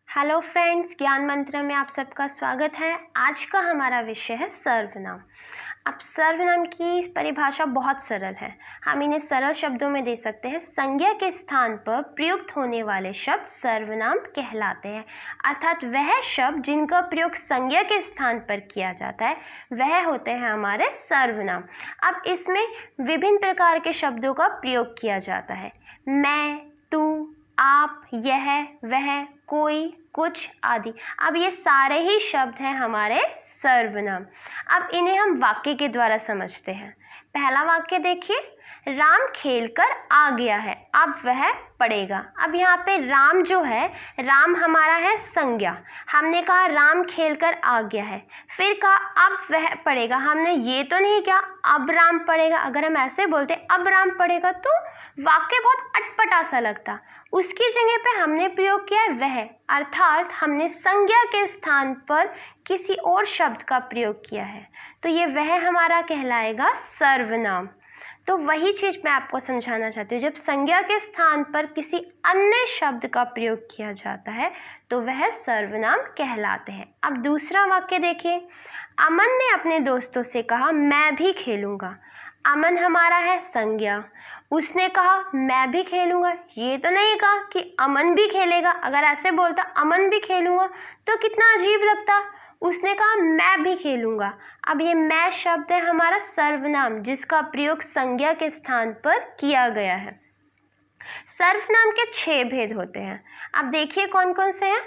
Hello friends, ज्ञान मंत्र में आप सबका स्वागत है। आज का हमारा विषय है सर्वनाम। अब सर्वनाम की परिभाषा बहुत सरल है। हम इन्हें सरल शब्दों में दे सकते हैं। संज्ञा के स्थान पर प्रयुक्त होने वाले शब्द सर्वनाम कहलाते हैं, अर्थात वह शब्द जिनका प्रयोग संज्ञा के स्थान पर किया जाता है वह होते हैं हमारे सर्वनाम। अब इसमें विभिन्न प्रकार के शब्दों का प्रयोग किया जाता है। मैं, तू, आप, यह, वह, कोई, कुछ आदि। अब ये सारे ही शब्द हैं हमारे सर्वनाम। अब इन्हें हम वाक्य के द्वारा समझते हैं। पहला वाक्य देखिए, राम खेलकर आ गया है, अब वह पढ़ेगा। अब यहाँ पे राम जो है, राम हमारा है संज्ञा। हमने कहा राम खेलकर आ गया है, फिर कहा अब वह पढ़ेगा। हमने ये तो नहीं कहा अब राम पढ़ेगा। अगर हम ऐसे बोलते अब राम पढ़ेगा तो वाक्य बहुत अटपटा सा लगता। उसकी जगह पे हमने प्रयोग किया है वह, अर्थात हमने संज्ञा के स्थान पर किसी और शब्द का प्रयोग किया है, तो ये वह हमारा कहलाएगा सर्वनाम। तो वही चीज मैं आपको समझाना चाहती हूँ, जब संज्ञा के स्थान पर किसी अन्य शब्द का प्रयोग किया जाता है तो वह सर्वनाम कहलाते हैं। अब दूसरा वाक्य देखिए, अमन ने अपने दोस्तों से कहा मैं भी खेलूंगा। अमन हमारा है संज्ञा। उसने कहा मैं भी खेलूंगा, ये तो नहीं कहा कि अमन भी खेलेगा। अगर ऐसे बोलता अमन भी खेलूंगा तो कितना अजीब लगता। उसने कहा मैं भी खेलूंगा। अब ये मैं शब्द है हमारा सर्वनाम, जिसका प्रयोग संज्ञा के स्थान पर किया गया है। सर्वनाम के 6 भेद होते हैं। अब देखिए कौन कौन से हैं।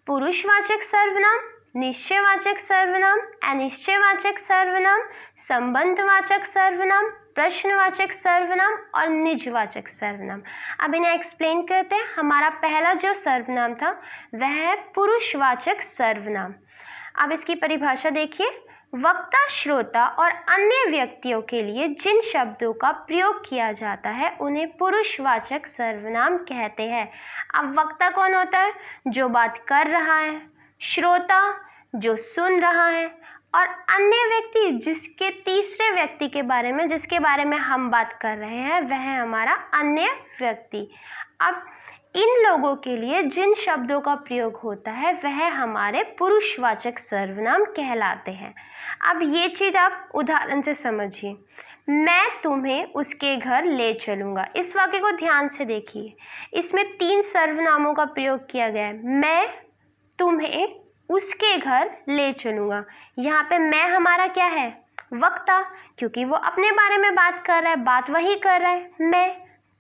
पुरुषवाचक सर्वनाम, निश्चयवाचक सर्वनाम, अनिश्चयवाचक सर्वनाम, संबंधवाचक सर्वनाम, प्रश्नवाचक सर्वनाम और निजवाचक सर्वनाम। अब इन्हें एक्सप्लेन करते हैं। हमारा पहला जो सर्वनाम था वह है पुरुषवाचक सर्वनाम। अब इसकी परिभाषा देखिए, वक्ता, श्रोता और अन्य व्यक्तियों के लिए जिन शब्दों का प्रयोग किया जाता है उन्हें पुरुषवाचक सर्वनाम कहते हैं। अब वक्ता कौन होता है? जो बात कर रहा है। श्रोता जो सुन रहा है, और अन्य व्यक्ति जिसके तीसरे व्यक्ति के बारे में, जिसके बारे में हम बात कर रहे हैं, वह है हमारा अन्य व्यक्ति। अब इन लोगों के लिए जिन शब्दों का प्रयोग होता है वह हमारे पुरुषवाचक सर्वनाम कहलाते हैं। अब ये चीज आप उदाहरण से समझिए। मैं तुम्हें उसके घर ले चलूंगा। इस वाक्य को ध्यान से देखिए, इसमें 3 सर्वनामों का प्रयोग किया गया है। मैं तुम्हें उसके घर ले चलूंगा। यहाँ पे मैं हमारा क्या है? वक्ता, क्योंकि वो अपने बारे में बात कर रहा है, बात वही कर रहा है। मैं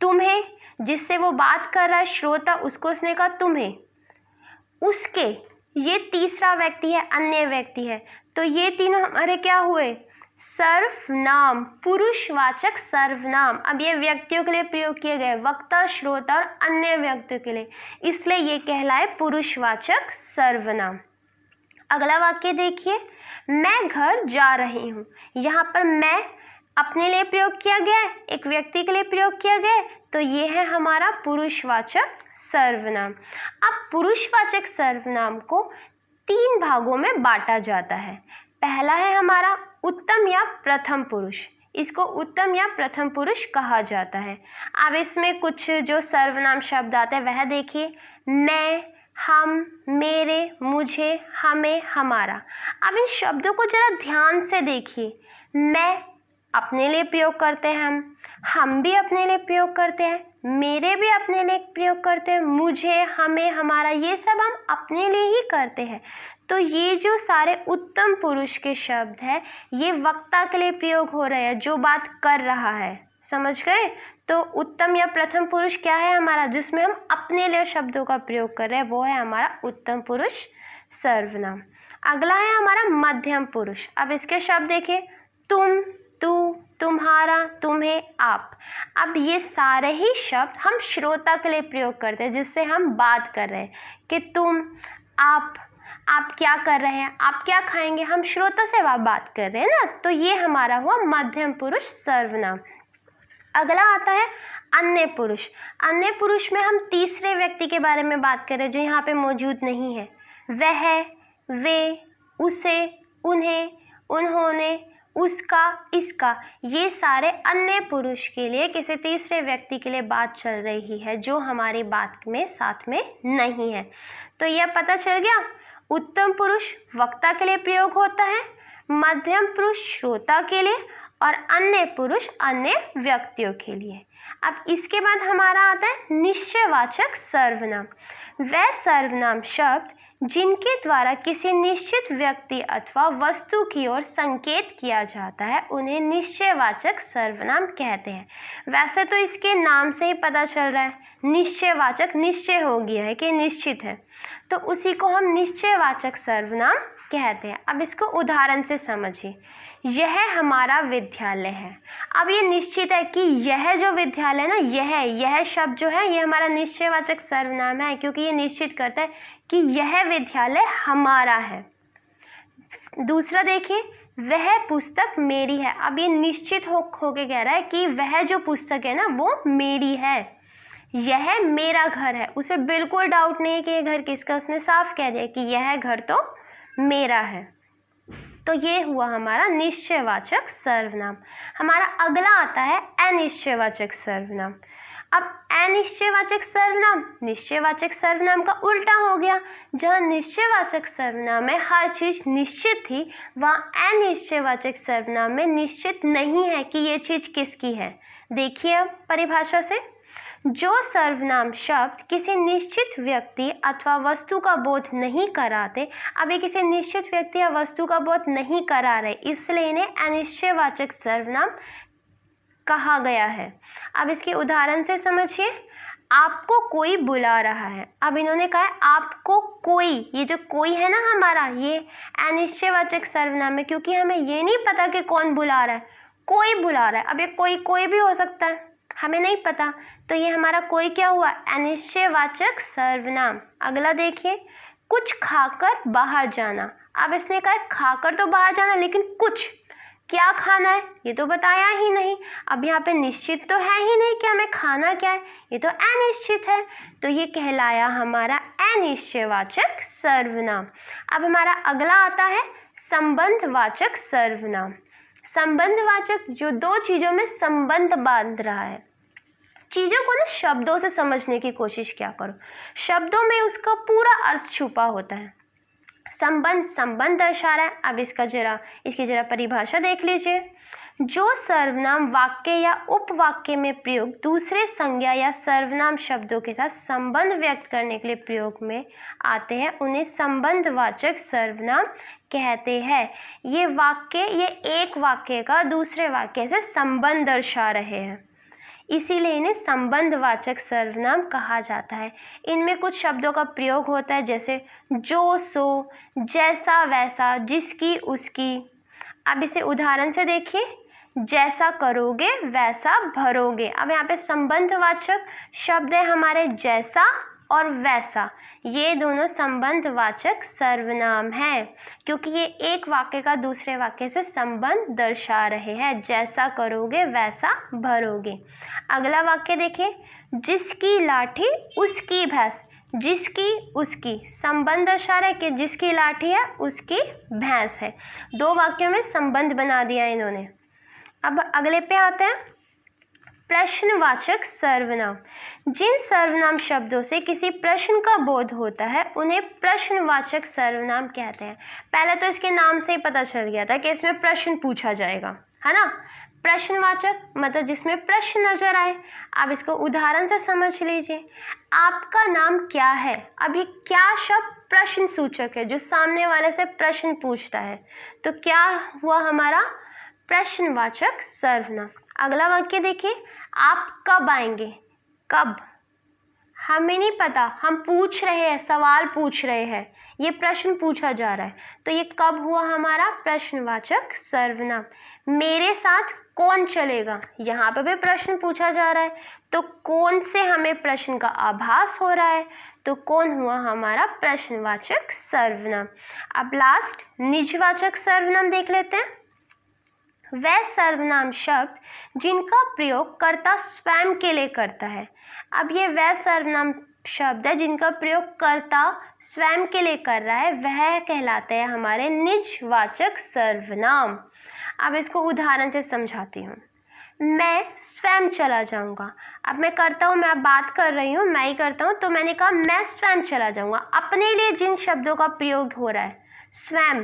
तुम्हें, जिससे वो बात कर रहा है, श्रोता, उसको उसने कहा तुम्हें। उसके, ये तीसरा व्यक्ति है, अन्य व्यक्ति है। तो ये तीनों हमारे क्या हुए? सर्वनाम, पुरुषवाचक सर्वनाम। अब ये व्यक्तियों के लिए प्रयोग किए गए, वक्ता, श्रोता और अन्य व्यक्तियों के लिए, इसलिए ये कहलाए पुरुषवाचक सर्वनाम। अगला वाक्य देखिए, मैं घर जा रही हूँ। यहाँ पर मैं अपने लिए प्रयोग किया गया है, एक व्यक्ति के लिए प्रयोग किया गया है, तो ये है हमारा पुरुषवाचक सर्वनाम। अब पुरुषवाचक सर्वनाम को 3 भागों में बांटा जाता है। पहला है हमारा उत्तम या प्रथम पुरुष। इसको उत्तम या प्रथम पुरुष कहा जाता है। अब इसमें कुछ जो सर्वनाम शब्द आते हैं वह देखिए, मैं, हम, मेरे, मुझे, हमें, हमारा। अब इन शब्दों को जरा ध्यान से देखिए। मैं अपने लिए प्रयोग करते हैं, हम भी अपने लिए प्रयोग करते हैं, मेरे भी अपने लिए प्रयोग करते हैं, मुझे, हमें, हमारा, ये सब हम अपने लिए ही करते हैं। तो ये जो सारे उत्तम पुरुष के शब्द हैं ये वक्ता के लिए प्रयोग हो रहे हैं, जो बात कर रहा है। समझ गए? तो उत्तम या प्रथम पुरुष क्या है हमारा, जिसमें हम अपने लिए शब्दों का प्रयोग कर रहे हैं, वो है हमारा उत्तम पुरुष सर्वनाम। अगला है हमारा मध्यम पुरुष। अब इसके शब्द देखिए, तुम, तू, तुम्हारा, तुम्हें, आप। अब ये सारे ही शब्द हम श्रोता के लिए प्रयोग करते हैं, जिससे हम बात कर रहे हैं कि तुम, आप क्या कर रहे हैं, आप क्या खाएंगे, हम श्रोता से बात कर रहे हैं ना, तो ये हमारा हुआ मध्यम पुरुष सर्वनाम। अगला आता है अन्य पुरुष। अन्य पुरुष में हम तीसरे व्यक्ति के बारे में बात कर रहे हैं जो यहाँ पे मौजूद नहीं है। वह, वे, उसे, उन्हें, उन्होंने, उसका, इसका, ये सारे अन्य पुरुष के लिए, किसी तीसरे व्यक्ति के लिए बात चल रही है जो हमारी बात में साथ में नहीं है। तो यह पता चल गया। उत्तम पुरुष वक्ता के लिए प्रयोग होता है, मध्यम पुरुष श्रोता के लिए और अन्य पुरुष अन्य व्यक्तियों के लिए। अब इसके बाद हमारा आता है निश्चयवाचक सर्वनाम। वह सर्वनाम शब्द जिनके द्वारा किसी निश्चित व्यक्ति अथवा वस्तु की ओर संकेत किया जाता है उन्हें निश्चयवाचक सर्वनाम कहते हैं। वैसे तो इसके नाम से ही पता चल रहा है, निश्चयवाचक, निश्चय हो गया है कि निश्चित है, तो उसी को हम निश्चयवाचक सर्वनाम कहते हैं। अब इसको उदाहरण से समझिए। यह हमारा विद्यालय है। अब ये निश्चित है कि यह जो विद्यालय है ना, यह शब्द जो है ये हमारा निश्चयवाचक सर्वनाम है, क्योंकि ये निश्चित करता है कि यह विद्यालय हमारा है। दूसरा देखिए, वह पुस्तक मेरी है। अब ये निश्चित होके कह रहा है कि वह जो पुस्तक है ना वो मेरी है। यह मेरा घर है, उसे बिल्कुल डाउट नहीं है कि ये घर किसका, उसने साफ कह दिया कि यह घर तो मेरा है। तो ये हुआ हमारा निश्चयवाचक सर्वनाम। हमारा अगला आता है अनिश्चयवाचक सर्वनाम। अब अनिश्चयवाचक सर्वनाम निश्चयवाचक सर्वनाम का उल्टा हो गया। जहाँ निश्चयवाचक सर्वनाम में हर चीज निश्चित थी, वहाँ अनिश्चयवाचक सर्वनाम में निश्चित नहीं है कि ये चीज किसकी है। देखिए अब परिभाषा से, जो सर्वनाम शब्द किसी निश्चित व्यक्ति अथवा वस्तु का बोध नहीं कराते, अब ये किसी निश्चित व्यक्ति या वस्तु का बोध नहीं करा रहे, इसलिए इन्हें अनिश्चयवाचक सर्वनाम कहा गया है। अब इसके उदाहरण से समझिए। आपको कोई बुला रहा है। अब इन्होंने कहा है आपको कोई, ये जो कोई है ना हमारा, ये अनिश्चयवाचक सर्वनाम है, क्योंकि हमें ये नहीं पता कि कौन बुला रहा है, कोई बुला रहा है। अब ये कोई भी हो सकता है, हमें नहीं पता, तो ये हमारा कोई क्या हुआ, अनिश्चयवाचक सर्वनाम। अगला देखिए, कुछ खाकर बाहर जाना। अब इसने कहा खाकर तो बाहर जाना, लेकिन कुछ क्या खाना है ये तो बताया ही नहीं। अब यहाँ पे निश्चित तो है ही नहीं कि हमें खाना क्या है, ये तो अनिश्चित है, तो ये कहलाया हमारा अनिश्चयवाचक सर्वनाम। अब हमारा अगला आता है संबंधवाचक सर्वनाम। संबंधवाचक जो दो चीजों में संबंध बांध रहा है। चीजों को ना शब्दों से समझने की कोशिश क्या करो, शब्दों में उसका पूरा अर्थ छुपा होता है। संबंध दर्शा रहा है। अब इसकी जरा परिभाषा देख लीजिए। जो सर्वनाम वाक्य या उपवाक्य में प्रयोग दूसरे संज्ञा या सर्वनाम शब्दों के साथ संबंध व्यक्त करने के लिए प्रयोग में आते हैं उन्हें संबंधवाचक सर्वनाम कहते हैं। ये एक वाक्य का दूसरे वाक्य से संबंध दर्शा रहे हैं, इसीलिए इन्हें संबंधवाचक सर्वनाम कहा जाता है। इनमें कुछ शब्दों का प्रयोग होता है, जैसे जो सो, जैसा वैसा, जिसकी उसकी। अब इसे उदाहरण से देखिए। जैसा करोगे वैसा भरोगे। अब यहाँ पे संबंधवाचक शब्द है हमारे जैसा और वैसा, ये दोनों संबंधवाचक सर्वनाम हैं, क्योंकि ये एक वाक्य का दूसरे वाक्य से संबंध दर्शा रहे हैं। जैसा करोगे वैसा भरोगे। अगला वाक्य देखिए, जिसकी लाठी उसकी भैंस। जिसकी उसकी संबंध दर्शा रहा है कि जिसकी लाठी है उसकी भैंस है। दो वाक्यों में संबंध बना दिया इन्होंने। अब अगले पे आते हैं प्रश्नवाचक सर्वनाम। जिन सर्वनाम शब्दों से किसी प्रश्न का बोध होता है उन्हें प्रश्नवाचक सर्वनाम कहते हैं। पहले तो इसके नाम से ही पता चल गया था कि इसमें प्रश्न पूछा जाएगा, है ना। प्रश्नवाचक मतलब जिसमें प्रश्न नजर आए। अब इसको उदाहरण से समझ लीजिए। आपका नाम क्या है। अब ये क्या शब्द प्रश्न सूचक है, जो सामने वाले से प्रश्न पूछता है, तो क्या हुआ हमारा प्रश्नवाचक सर्वनाम। अगला वाक्य देखिए, आप कब आएंगे। कब हमें नहीं पता, हम पूछ रहे हैं, सवाल पूछ रहे हैं, ये प्रश्न पूछा जा रहा है, तो ये कब हुआ हमारा प्रश्नवाचक सर्वनाम। मेरे साथ कौन चलेगा, यहाँ पे भी प्रश्न पूछा जा रहा है, तो कौन से हमें प्रश्न का आभास हो रहा है, तो कौन हुआ हमारा प्रश्नवाचक सर्वनाम। अब लास्ट निजवाचक सर्वनाम देख लेते हैं। वह सर्वनाम शब्द जिनका प्रयोग कर्ता स्वयं के लिए करता है। अब ये वह सर्वनाम शब्द है जिनका प्रयोग कर्ता स्वयं के लिए कर रहा है, वह कहलाते हैं हमारे निजवाचक सर्वनाम। अब इसको उदाहरण से समझाती हूँ। मैं स्वयं चला जाऊंगा। अब मैं करता हूँ, मैं अब बात कर रही हूँ, मैं ही करता हूँ, तो मैंने कहा मैं स्वयं चला जाऊंगा। अपने लिए जिन शब्दों का प्रयोग हो रहा है, स्वयं,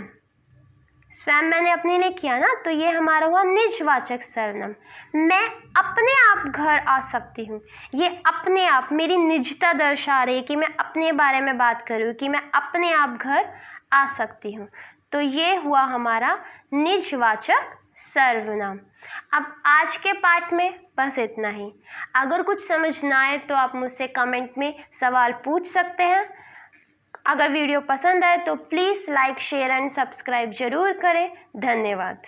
स्वयं मैंने अपने लिए किया ना, तो ये हमारा हुआ निजवाचक सर्वनाम। मैं अपने आप घर आ सकती हूँ। ये अपने आप मेरी निजता दर्शा रही है कि मैं अपने बारे में बात कर रही हूँ कि मैं अपने आप घर आ सकती हूँ। तो ये हुआ हमारा निजवाचक सर्वनाम। अब आज के पाठ में बस इतना ही। अगर कुछ समझ ना आए तो आप मुझसे कमेंट में सवाल पूछ सकते हैं। अगर वीडियो पसंद आए तो please like, share and subscribe जरूर करें। धन्यवाद।